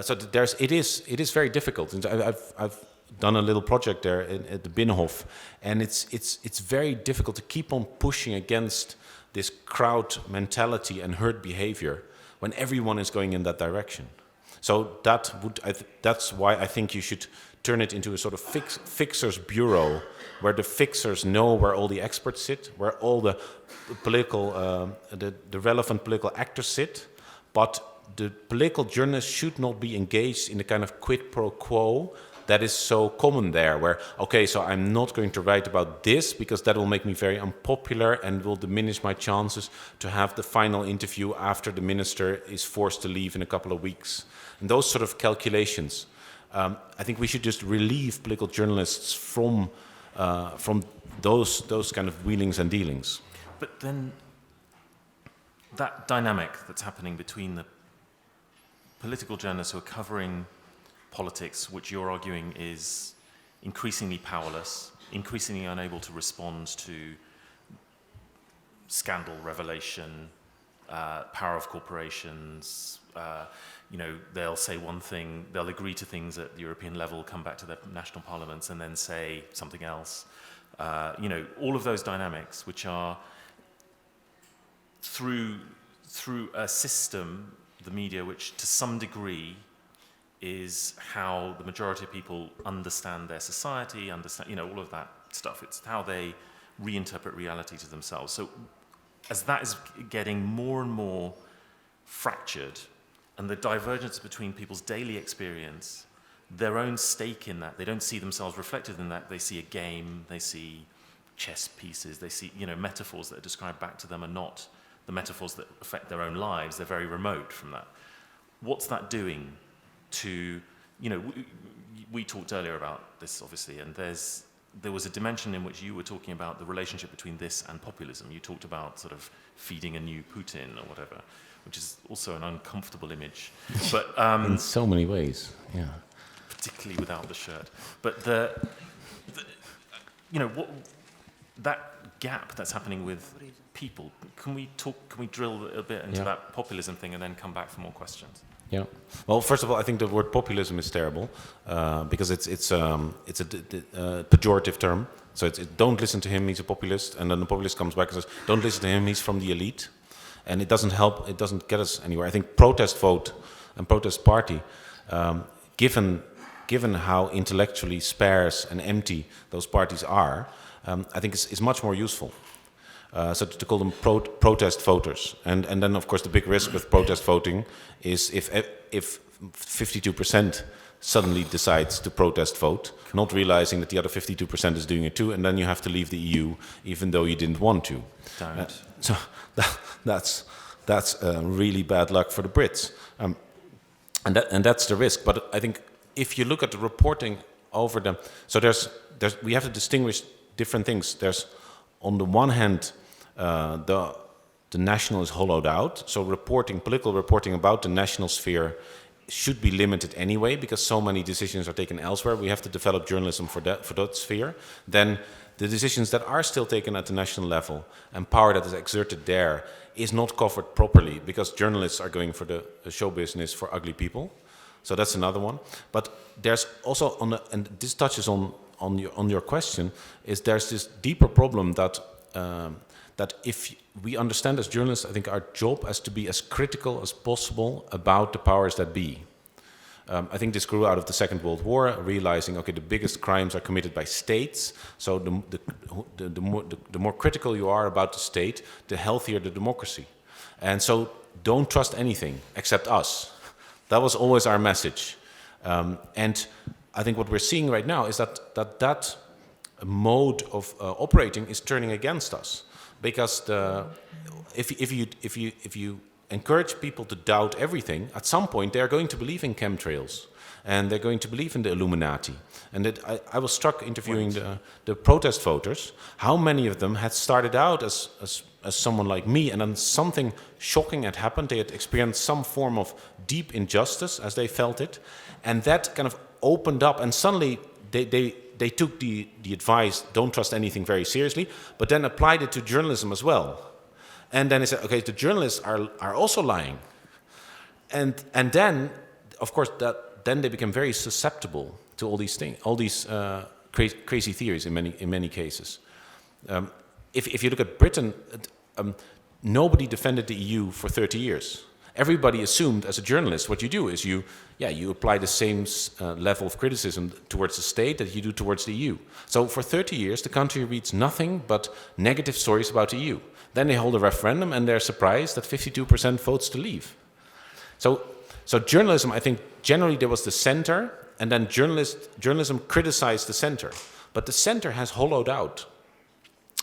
So it is very difficult. And I've done a little project there at the Binnenhof, and it's very difficult to keep on pushing against this crowd mentality and herd behavior when everyone is going in that direction. So that's why I think you should turn it into a sort of fixers bureau, where the fixers know where all the experts sit, where all the political, the relevant political actors sit, but the political journalists should not be engaged in the kind of quid pro quo that is so common there, where, okay, so I'm not going to write about this because that will make me very unpopular and will diminish my chances to have the final interview after the minister is forced to leave in a couple of weeks. And those sort of calculations, I think we should just relieve political journalists from those kind of wheelings and dealings. But then that dynamic that's happening between the political journalists who are covering politics, which you're arguing is increasingly powerless, increasingly unable to respond to scandal, revelation, power of corporations. They'll say one thing, they'll agree to things at the European level, come back to their national parliaments, and then say something else. All of those dynamics, which are through a system, the media, which to some degree is how the majority of people understand their society, understand, all of that stuff. It's how they reinterpret reality to themselves. So as that is getting more and more fractured, and the divergence between people's daily experience, their own stake in that, they don't see themselves reflected in that, they see a game, they see chess pieces. They see, metaphors that are described back to them are not the metaphors that affect their own lives. They're very remote from that. What's that doing to, we talked earlier about this, obviously, and there was a dimension in which you were talking about the relationship between this and populism. You talked about sort of feeding a new Putin or whatever, which is also an uncomfortable image. But in so many ways, yeah. Particularly without the shirt. But that gap that's happening with people, can we drill a bit into that populism thing and then come back for more questions? Yeah. Well, first of all, I think the word populism is terrible because it's a pejorative term. So it's don't listen to him, he's a populist, and then the populist comes back and says, don't listen to him, he's from the elite, and it doesn't help. It doesn't get us anywhere. I think protest vote and protest party, given how intellectually sparse and empty those parties are, I think is much more useful. So to call them protest voters, and then of course the big risk with protest voting is if 52% suddenly decides to protest vote, not realizing that the other 52% is doing it too, and then you have to leave the EU even though you didn't want to. So that's really bad luck for the Brits, and that's the risk. But I think if you look at the reporting over them, so we have to distinguish different things. There's on the one hand, the national is hollowed out. So political reporting about the national sphere should be limited anyway, because so many decisions are taken elsewhere. We have to develop journalism for that sphere. Then the decisions that are still taken at the national level and power that is exerted there is not covered properly, because journalists are going for the show business for ugly people. So that's another one. But there's also and this touches on your question, is there's this deeper problem that that if we understand as journalists, I think our job is to be as critical as possible about the powers that be. I think this grew out of the Second World War, realizing, okay, the biggest crimes are committed by states, so the more critical you are about the state, the healthier the democracy. And so don't trust anything except us. That was always our message. And I think what we're seeing right now is that mode of operating is turning against us, because if you encourage people to doubt everything, at some point they are going to believe in chemtrails, and they're going to believe in the Illuminati. And I was struck interviewing the protest voters, how many of them had started out as someone like me, and then something shocking had happened. They had experienced some form of deep injustice as they felt it, and that kind of opened up, and suddenly they took the advice, don't trust anything, very seriously, but then applied it to journalism as well. And then they said, okay, the journalists are also lying. And then, of course, then they become very susceptible to all these things, all these crazy theories in many cases. If you look at Britain, nobody defended the EU for 30 years. Everybody assumed, as a journalist, what you do is you apply the same level of criticism towards the state that you do towards the EU. So for 30 years, the country reads nothing but negative stories about the EU. Then they hold a referendum, and they're surprised that 52% votes to leave. So journalism, I think, generally there was the center, and then journalism criticized the center. But the center has hollowed out.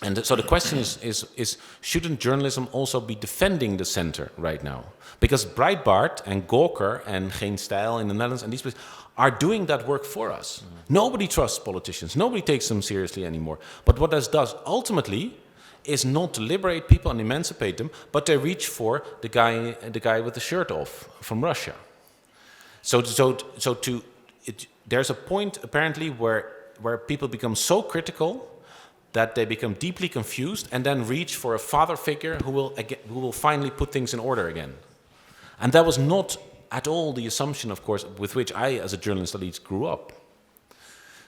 And so the question is shouldn't journalism also be defending the center right now? Because Breitbart and Gawker and Geen Stijl in the Netherlands and these places are doing that work for us. Nobody trusts politicians. Nobody takes them seriously anymore. But what this does ultimately is not to liberate people and emancipate them, but they reach for the guy with the shirt off from Russia. There's a point apparently where people become so critical that they become deeply confused and then reach for a father figure who will finally put things in order again. And that was not at all the assumption, of course, with which I, as a journalist at least, grew up.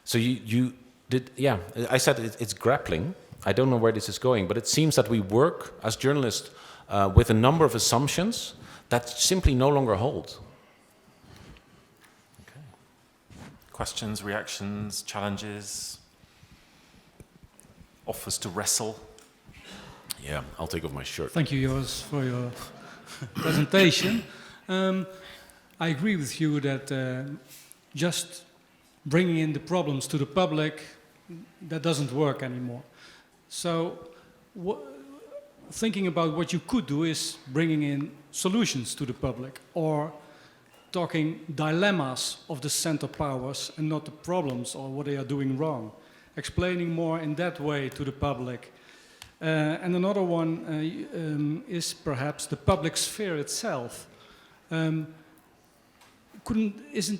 So you did, yeah, I said it's grappling. I don't know where this is going, but it seems that we work as journalists with a number of assumptions that simply no longer hold. Okay. Questions, reactions, challenges? Offers to wrestle. Yeah, I'll take off my shirt. Thank you, Joris, for your presentation. I agree with you that just bringing in the problems to the public, that doesn't work anymore. So, thinking about what you could do is bringing in solutions to the public, or talking dilemmas of the center powers and not the problems or what they are doing wrong. Explaining more in that way to the public. And another one is perhaps the public sphere itself. Isn't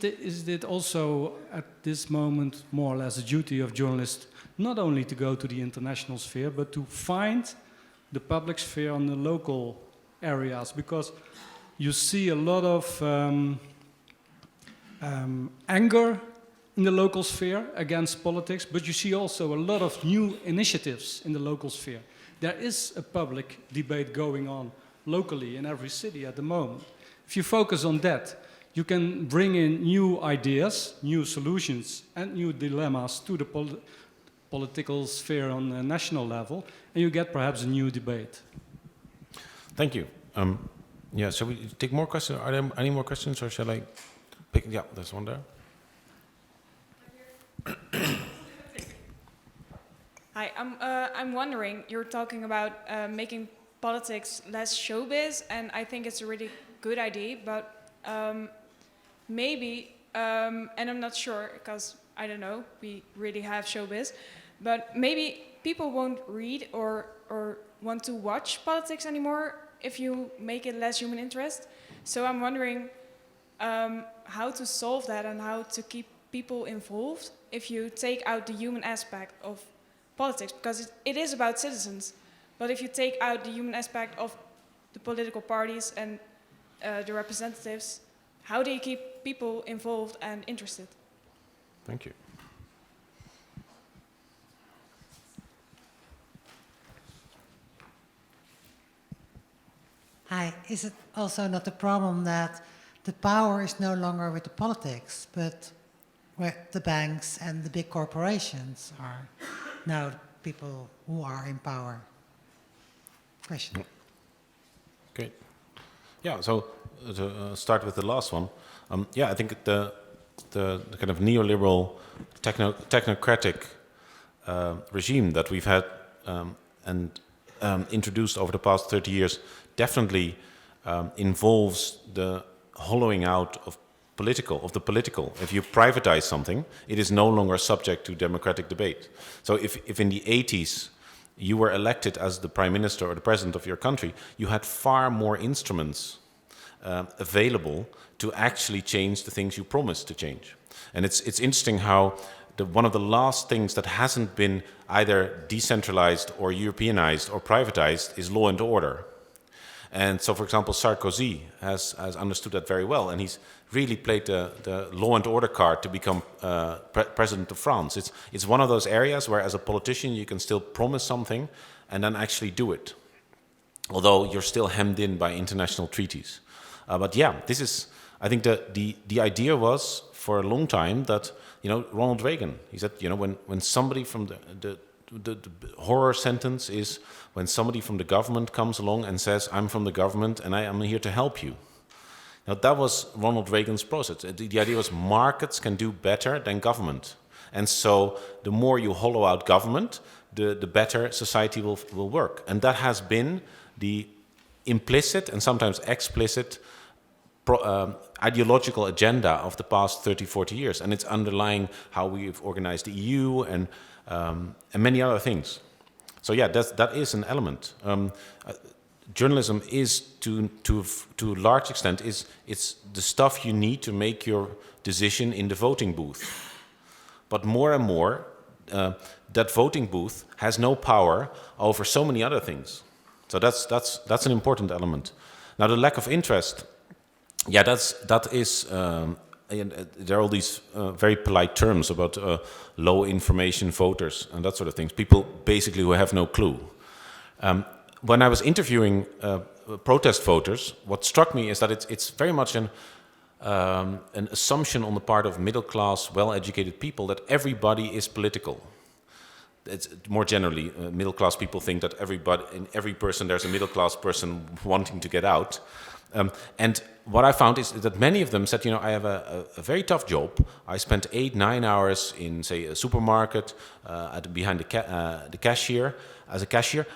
it also at this moment more or less a duty of journalists not only to go to the international sphere, but to find the public sphere on the local areas? Because you see a lot of anger in the local sphere against politics, but you see also a lot of new initiatives in the local sphere. There is a public debate going on locally in every city at the moment. If you focus on that, you can bring in new ideas, new solutions, and new dilemmas to the political sphere on a national level, and you get perhaps a new debate. Thank you. Yeah, shall we take more questions? Are there any more questions, or shall I pick? Yeah, there's one there. Hi, I'm wondering, you're talking about making politics less showbiz, and I think it's a really good idea, but maybe, and I'm not sure, because I don't know, we really have showbiz, but maybe people won't read or want to watch politics anymore if you make it less human interest. So I'm wondering how to solve that and how to keep people involved if you take out the human aspect of politics, because it is about citizens. But if you take out the human aspect of the political parties and the representatives, how do you keep people involved and interested? Thank you. Hi, is it also not the problem that the power is no longer with the politics, but where the banks and the big corporations are now people who are in power? Question. Great. Yeah, so to start with the last one, yeah, I think the kind of neoliberal, technocratic regime that we've had and introduced over the past 30 years definitely involves the hollowing out of the political. If you privatize something, it is no longer subject to democratic debate. So if in the 80s you were elected as the prime minister or the president of your country, you had far more instruments available to actually change the things you promised to change. And it's interesting how one of the last things that hasn't been either decentralized or Europeanized or privatized is law and order. And so, for example, Sarkozy has understood that very well, and he's really played the law and order card to become president of France. It's one of those areas where, as a politician, you can still promise something and then actually do it, although you're still hemmed in by international treaties. But yeah, this is, I think the idea was for a long time that, Ronald Reagan, he said, when somebody from the horror sentence is when somebody from the government comes along and says, I'm from the government and I am here to help you. Now, that was Ronald Reagan's process. The idea was markets can do better than government. And so the more you hollow out government, the better society will work. And that has been the implicit and sometimes explicit ideological agenda of the past 30, 40 years. And it's underlying how we've organized the EU and many other things. So yeah, that is an element. Journalism is, to a large extent, it's the stuff you need to make your decision in the voting booth. But more and more, that voting booth has no power over so many other things. So that's an important element. Now, the lack of interest, yeah, that is. There are all these very polite terms about low information voters and that sort of things. People basically who have no clue. When I was interviewing protest voters, what struck me is that it's very much an assumption on the part of middle-class, well-educated people that everybody is political. It's more generally, middle-class people think that in every person there's a middle-class person wanting to get out. And what I found is that many of them said, you know, I have a very tough job. I spent 8-9 hours in, say, a supermarket behind the cashier, as a cashier.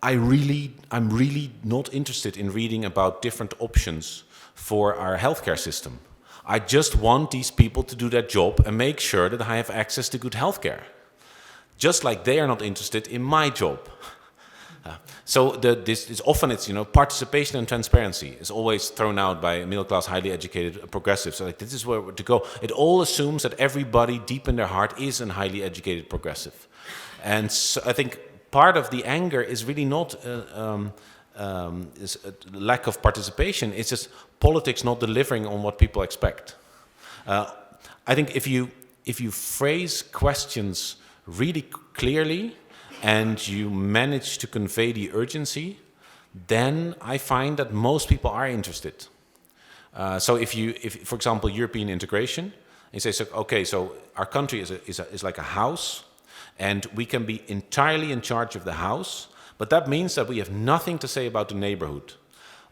I'm really not interested in reading about different options for our healthcare system. I just want these people to do their job and make sure that I have access to good healthcare. Just like they are not interested in my job. So this is often you know, participation and transparency is always thrown out by middle class, highly educated progressives. So like, this is where to go. It all assumes that everybody deep in their heart is a highly educated progressive. And so I think part of the anger is really not is a lack of participation. It's just politics not delivering on what people expect. I think if you phrase questions really clearly and you manage to convey the urgency, then I find that most people are interested. So if for example, European integration, you say, so, okay, so our country is like a house, and we can be entirely in charge of the house, but that means that we have nothing to say about the neighborhood.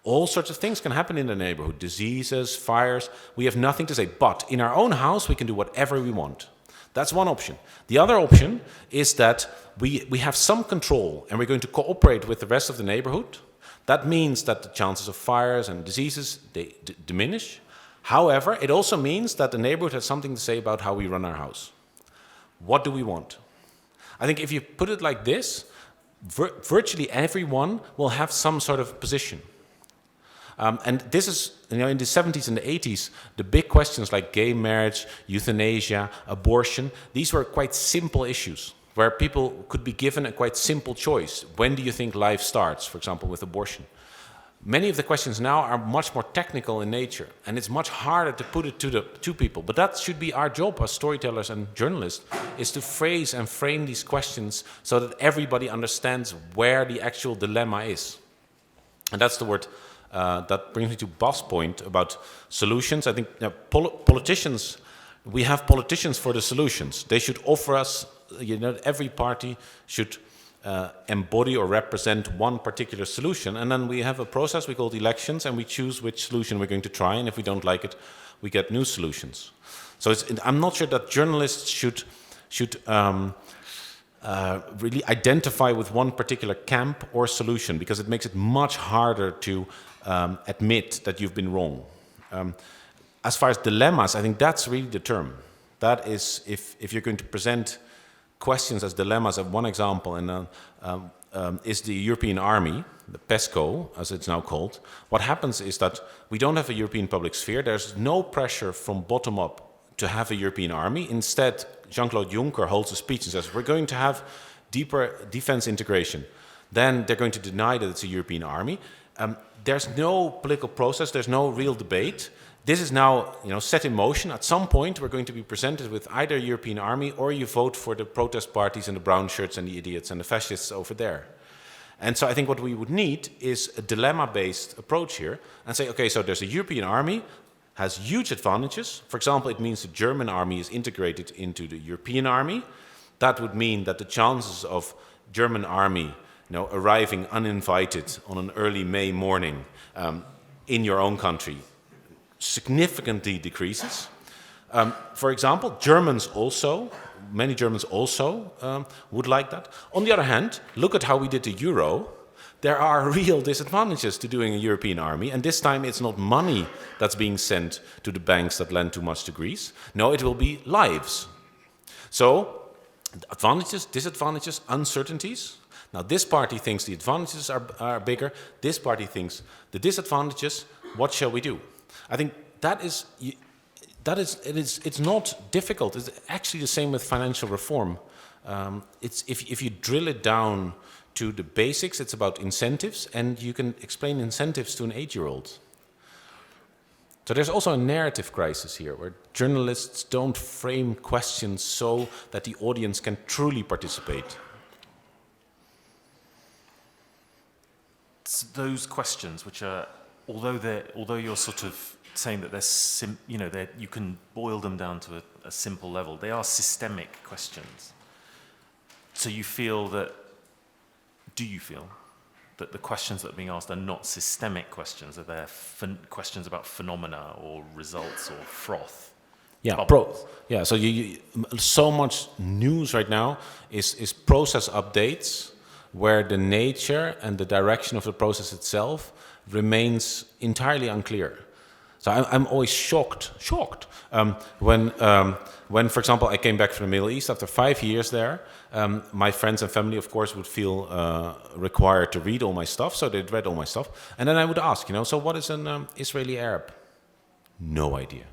All sorts of things can happen in the neighborhood, diseases, fires, we have nothing to say, but in our own house we can do whatever we want. That's one option. The other option is that we have some control and we're going to cooperate with the rest of the neighborhood. That means that the chances of fires and diseases, they diminish. However, it also means that the neighborhood has something to say about how we run our house. What do we want? I think if you put it like this, virtually everyone will have some sort of position. And this is, you know, in the 70s and the 80s, the big questions like gay marriage, euthanasia, abortion, these were quite simple issues where people could be given a quite simple choice. When do you think life starts, for example, with abortion? Many of the questions now are much more technical in nature, and it's much harder to put it to people. But that should be our job as storytellers and journalists, is to phrase and frame these questions so that everybody understands where the actual dilemma is. And that's the word that brings me to Bas' point about solutions. I think politicians, we have politicians for the solutions. They should offer us, you know, every party should embody or represent one particular solution, and then we have a process we call elections, and we choose which solution we're going to try, and if we don't like it, we get new solutions. So I'm not sure that journalists should really identify with one particular camp or solution, because it makes it much harder to admit that you've been wrong. As far as dilemmas, I think that's really the term. That is, if you're going to present questions as dilemmas, one example is the European Army, the PESCO, as it's now called. What happens is that we don't have a European public sphere. There's no pressure from bottom up to have a European army. Instead, Jean-Claude Juncker holds a speech and says, we're going to have deeper defense integration. Then they're going to deny that it's a European army. There's no political process. There's no real debate. This is now, you know, set in motion. At some point, we're going to be presented with either a European army, or you vote for the protest parties and the brown shirts and the idiots and the fascists over there. And so I think what we would need is a dilemma-based approach here and say, okay, so there's a European army, has huge advantages. For example, it means the German army is integrated into the European army. That would mean that the chances of German army, you know, arriving uninvited on an early May morning in your own country significantly decreases. For example, many Germans also would like that. On the other hand, look at how we did the euro. There are real disadvantages to doing a European army, and this time it's not money that's being sent to the banks that lend too much to Greece. No, it will be lives. So, advantages, disadvantages, uncertainties. Now, this party thinks the advantages are bigger. This party thinks the disadvantages. What shall we do? I think it's not difficult. It's actually the same with financial reform. If you drill it down to the basics, it's about incentives, and you can explain incentives to an 8-year-old. So there's also a narrative crisis here, where journalists don't frame questions so that the audience can truly participate. It's those questions, which are, although you're sort of saying that you can boil them down to a simple level, they are systemic questions. So do you feel that the questions that are being asked are not systemic questions, that they're questions about phenomena or results or froth. Yeah, so so much news right now is process updates where the nature and the direction of the process itself remains entirely unclear. So I'm always shocked when, for example, I came back from the Middle East after 5 years there. My friends and family, of course, would feel required to read all my stuff, so they'd read all my stuff. And then I would ask, so what is an Israeli Arab? No idea.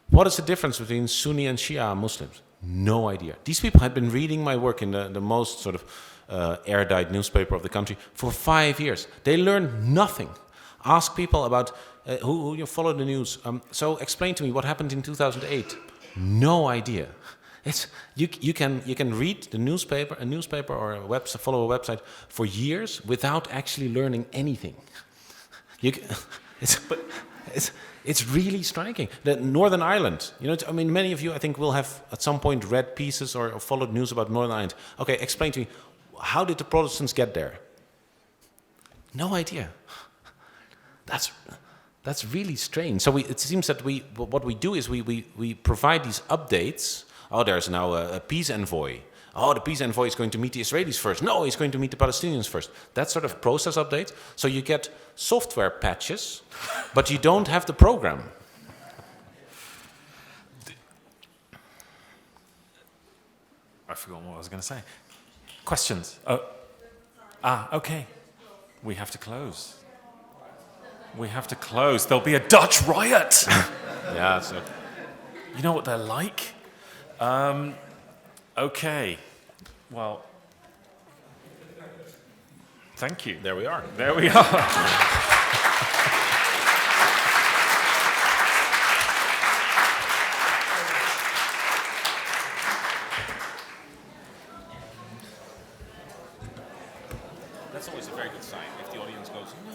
What is the difference between Sunni and Shia Muslims? No idea. These people had been reading my work in the most sort of erudite newspaper of the country for 5 years. They learned nothing. Ask people about who you follow the news. So explain to me what happened in 2008. No idea. You can read a newspaper or follow a website for years without actually learning anything. It's really striking. That Northern Ireland, many of you, I think, will have at some point read pieces or followed news about Northern Ireland. Okay, explain to me, how did the Protestants get there? No idea. That's really strange. So it seems that what we do is we provide these updates. Oh, there's now a peace envoy. Oh, the peace envoy is going to meet the Israelis first. No, he's going to meet the Palestinians first. That sort of process update. So you get software patches, but you don't have the program. I forgot what I was going to say. Questions? Okay. We have to close. There'll be a Dutch riot. Yeah, so. You know what they're like? Okay. Well, thank you. There we are. That's always a very good sign if the audience goes, no.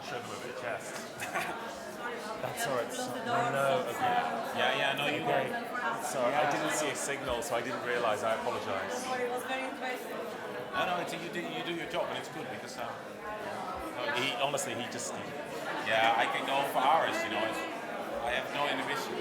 Show them a bit of chest. That's all right. No, okay. Yeah, no, you Okay. Sorry, I didn't see a signal, so I didn't realise. I apologise. It was very impressive. You do your job, and it's good because. He just. Yeah, I can go for hours. I have no inhibition.